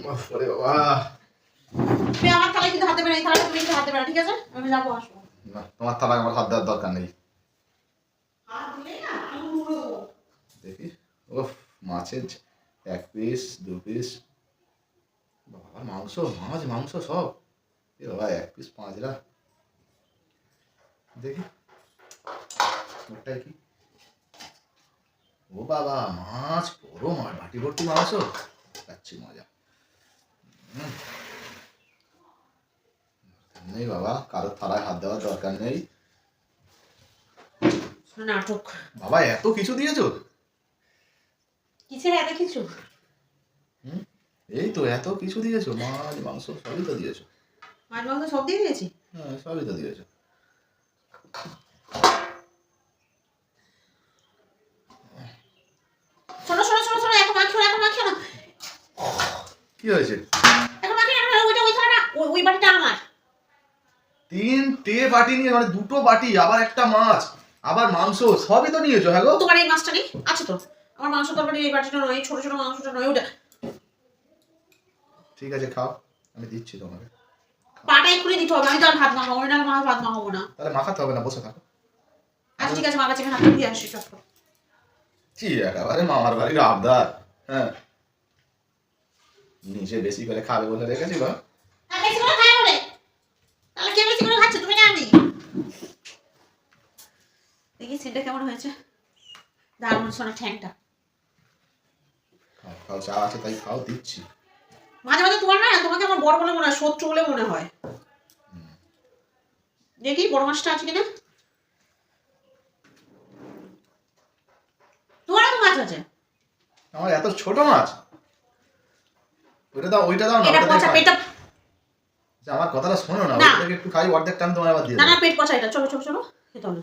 ওরে বাবা, তুমি আমার থালায় কিন্তু হাত দেবে না, এই থালায় তুমি কিন্তু হাত দেবে না, ঠিক আছে? আমি যাবো, আসবো। না তোমার থালায় আমার হাত দেওয়ার দরকার নেই। হাত দিলে না আমি মুড়ে দেবো। দেখি, ওফ, মাছের 1 পিস 2 পিস, বাবা মাংস, মাংস সব। এ বাবা 1 পিস 5 রা। দেখি ওটাই কি? ও বাবা, মাছ, বড় মাছ, বাটি ভর্তি মাংস, খাচ্ছি মজা। নেই বাবা, কারোর থালায় হাত দেওয়ার দরকার নেই। নাটক। বাবা এত কিছু দিয়েছো? কিসের এত কিছু? এই তো এত কিছু দিয়েছো, মাছ মাংস সবই তো দিয়েছো। মাছ মাংস সব দিয়ে দিয়েছি। হ্যাঁ, সবই তো দিয়েছো। শোনো শোনো শোনো শোনো, এখন মাখিও না, এখন মাখিও না, কি হয়েছে? এখন মাখিও না, ওইটা ওই থালা না, ওই বাটিটা আমার। 3টে বাটি নিয়ে, মানে 2টো বাটি, আবার একটা মাছ, আবার মাংস, সবই তো নিয়েছো। হ্যাঁ গো, তোমার এই মাছটা নেই? আছে তো। আমার মাংস তরকারি এই বাটিটা নয়, ছোট ছোট মাংসটা নয়, ওটা। ঠিক আছে খাও, আমি দিচ্ছি তোমাকে। পাটা এক্ষুনি দিতে হবে, আমি তো আর ভাত মাখাবো না, ভাত মাখাবো না। তাহলে মাখাতে হবে না, বসে থাকো। আচ্ছা ঠিক আছে, মাখাচ্ছি, আমি হাত দিয়ে আসি সব। কি একেবারে মামার বাড়ির আবদার। হ্যাঁ, নিজে বেশি করে খাবে বলে রেখেছিল। বেশি করে খাই বলে? তাহলে কে বেশি করে খাচ্ছে, তুমি না আমি? দেখি সেটা কেমন হয়েছে। দারুণ শোনা ঠ্যাংটা। খাও খাও, চা আছে তাই খাও, দিচ্ছি। মাঝে মাঝে তোমার না, তোমাকে আমার বড় বলে মনে হয়, শত্রু বলে মনে হয়। দেখি বড় মাছটা আছে কিনা। তোমারও তো মাছ আছে। আমার এত ছোট মাছ? ওইটা দাও, ওইটা দাও না। এটা পচা পেটটা। আমার কথাটা শোনো না, না। ওইটা থেকে একটু খাই, অর্ধেক টান তোমার আবার দিয়ে না দাও। না, পেট পচা এটা, চলো চলো চলো, খেতে হবে।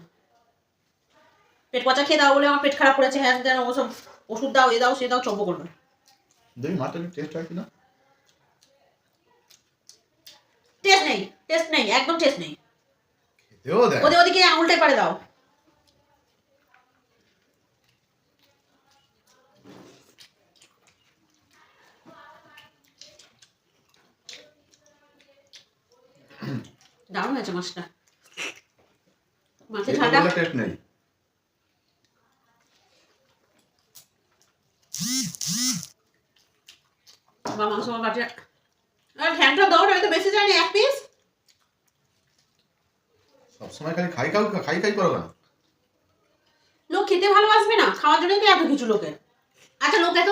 পেট পচা খেয়ে দাও বলে আমার পেট খারাপ করেছে, হ্যাঁ দেন ওসব ওষুধ দাও, এ দাও সে দাও, চব্য করবে। দেখি মাছটা কি টেস্ট হয় কিনা। টেস্ট নেই, টেস্ট নেই, একদম টেস্ট নেই। খেতেও দেয়। ওদিকে উল্টে পারে দাও। দারুণ হয়েছে মাছটা। মাছের ঝালটা টেস্ট নেই। বা মাংস বাটে। আর ঠ্যাংটা দাও না, আমি তো বেশি জানি, 1 পিস। সবসময় খালি খাই খাও, খাই খাই করো কেন? লোক খেতে ভালোবাসবে না, খাওয়ার জন্যই তো এত কিছু লোকের। আচ্ছা লোক এত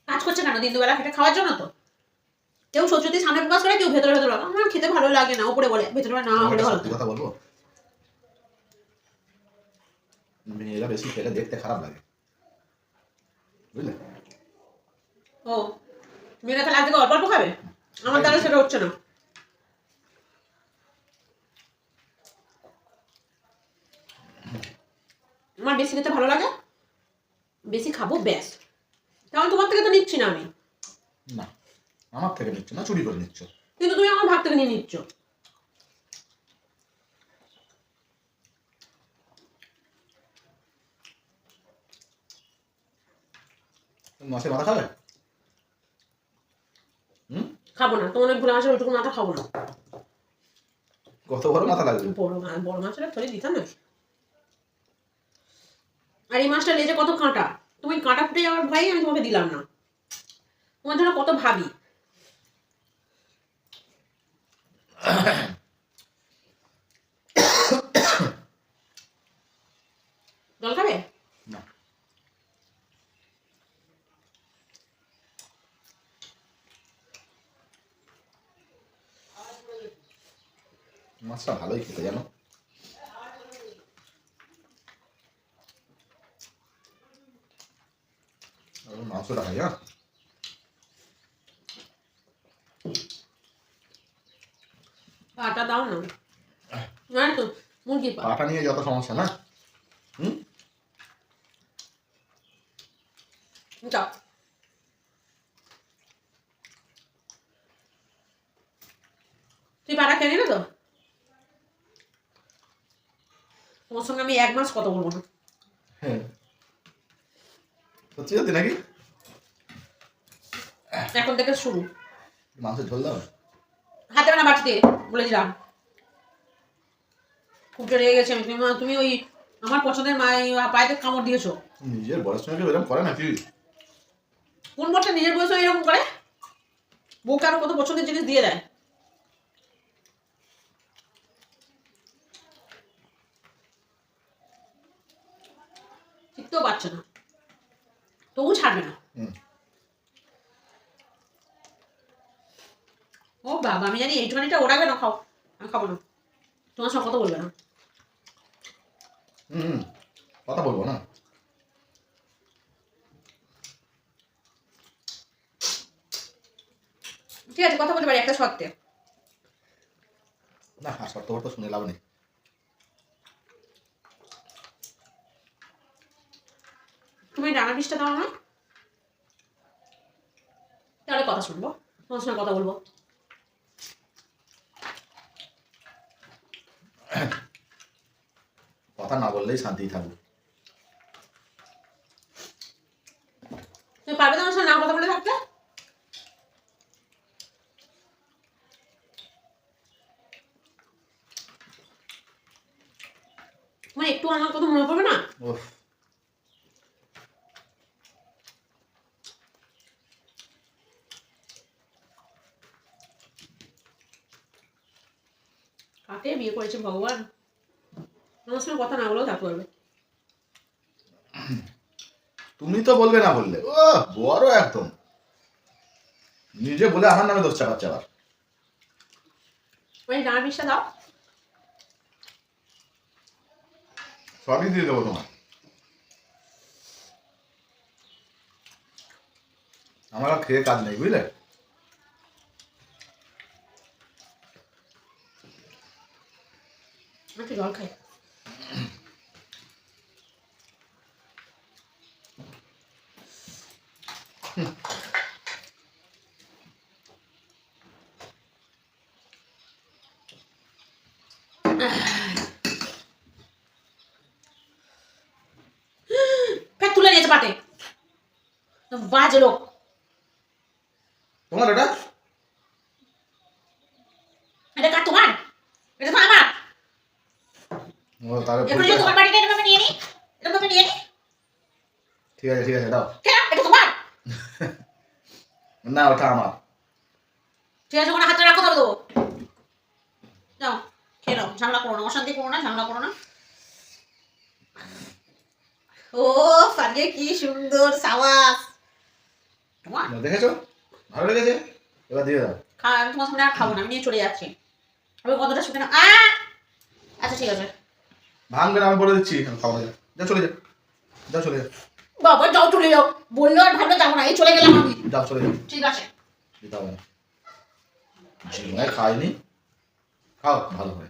কাজ করছে কেন দিন দুবেলা খেটে খাওয়ার জন্য তো। কেউ সত্যি সামনে প্রকাশ করে, কেউ ভেতরে ভেতরে আমার খেতে ভালো লাগে না, উপরে বলে, ভেতরে না হলে ভালো। সত্যি কথা বলবো, মেয়েরা বেশি খেলে দেখতে খারাপ লাগে, বুঝলে? ও মেয়েরা তাহলে আজকে অল্প অল্প খাবে, আমার দ্বারা সেটা হচ্ছে না। আমার বেশি খেতে ভালো লাগে, বেশি খাবো ব্যাস। কারণ তোমার থেকে তো নিচ্ছি না আমি। না, আমার থেকে নিচ্ছ না, চুরি করে নিচ্ছ। কিন্তু তুমি আমার ভাগ থেকে নিয়ে নিচ্ছ। মাছের মাথা খাবে? খাবো না, তোমার ওই ভুলে মাছের ওইটুকু মাথা খাবো না। কত বড় মাথা লাগবে? বড় মাছের থরে দিতাম না। আর এই মাছটা লেজে কত কাঁটা, তুমি কাঁটা ফুটে যাওয়ার ভয়ে আমি তোমাকে দিলাম না। তোমার জন্য কত ভাবি। জল খাবে? না, মাছটা ভালোই খেতে জানো। মাংসটা খাই। হ্যাঁ, পাটা দাও না, না তো মুরগি পা। পাটা নিয়ে যত সমস্যা না। যাও, তুই পাটা খেয়ে নিলে তো? তোমার সঙ্গে আমি 1 মাস কথা বলবো না। হ্যাঁ, সত্যি সত্যি নাকি? এখন থেকে শুরু। মাংসের ঝোল দাও। হাতে না বাটিতে বলে দিলাম। খুব রেগে গেছে আমি। তুমি ওই আমার পছন্দের পায়েতে কামড় দিয়েছো। নিজের বরের সঙ্গে কেউ এরকম করে নাকি? কোন বরটা নিজের বয়সে এরকম করে? বউকে আরো কত পছন্দের জিনিস দিয়ে দেয়। শিখতেও পারছে না, তবু ছাড়বে না। ও বাবা, আমি জানি এইটুখানিটা ওড়াবে না, খাও। আমি খাবো না, তোমার সঙ্গে কথা বলবে না। কথা বলবো না। ঠিক আছে, কথা বলতে পারি একটা শর্তে। না, শর্ত তো শুনে লাভ নেই। তুমি ডানা পিসটা দাও না, তাহলে কথা শুনবো, তোমার সঙ্গে কথা বলবো। কথা না বললেই শান্তি থাকবে। তুমি পারবে তোমার সঙ্গে না কথা বলে থাকতে? মানে একটু আমার কথা মনে পড়বে না? কাকে বিয়ে করেছে ভগবান, আমার সঙ্গে কথা না বলেও থাকতে পারবে। তুমি তো বলবে না বললে, ও বড় একদম নিজে বলে আমার নামে দোষ চাপাচ্ছে আবার। ওই ডানা পিসটা দাও। সবই দিয়ে দেবো তোমার। আমার আর খেয়ে কাজ নেই, বুঝলে? একটু জল খাই। ফের তুলে নিয়েছে পাটে, বাজে লোক। তোমার এটা এটা কার? তোমার? এটা তো আমার। তাহলে এখন যদি তোমার বাড়িতে এরকম নিয়ে নি, এরকম নিয়ে নি। ঠিক আছে, ঠিক আছে, দাও। কেন? এটা তোমার না, ওটা আমার। ঠিক আছে, ওখানে হাতটা রাখো, তবে দেবো। যাও খেয়ে নাও, ঝামেলা করো না, অশান্তি করো না, ঝামেলা করো না। ও আজকে কি সুন্দর সাবাস তোমার। দেখেছো, ভালো লেগেছে? এবার দিয়ে দাও। আমি তোমার সামনে আর খাবো না, আমি নিয়ে চলে যাচ্ছি। আমি কতটা শুকে না। আচ্ছা ঠিক আছে, ভাঙবে না, আমি বলে দিচ্ছি। আমি খাবো না, যা চলে যা, যা চলে যা। বাবা যাও, চলে যাও। বললো আর ভাবলে যাবো না, এই চলে গেলাম আমি। যাও চলে যাও। ঠিক আছে, দিতে হবে না, খাইনি, খাও ভালো করে।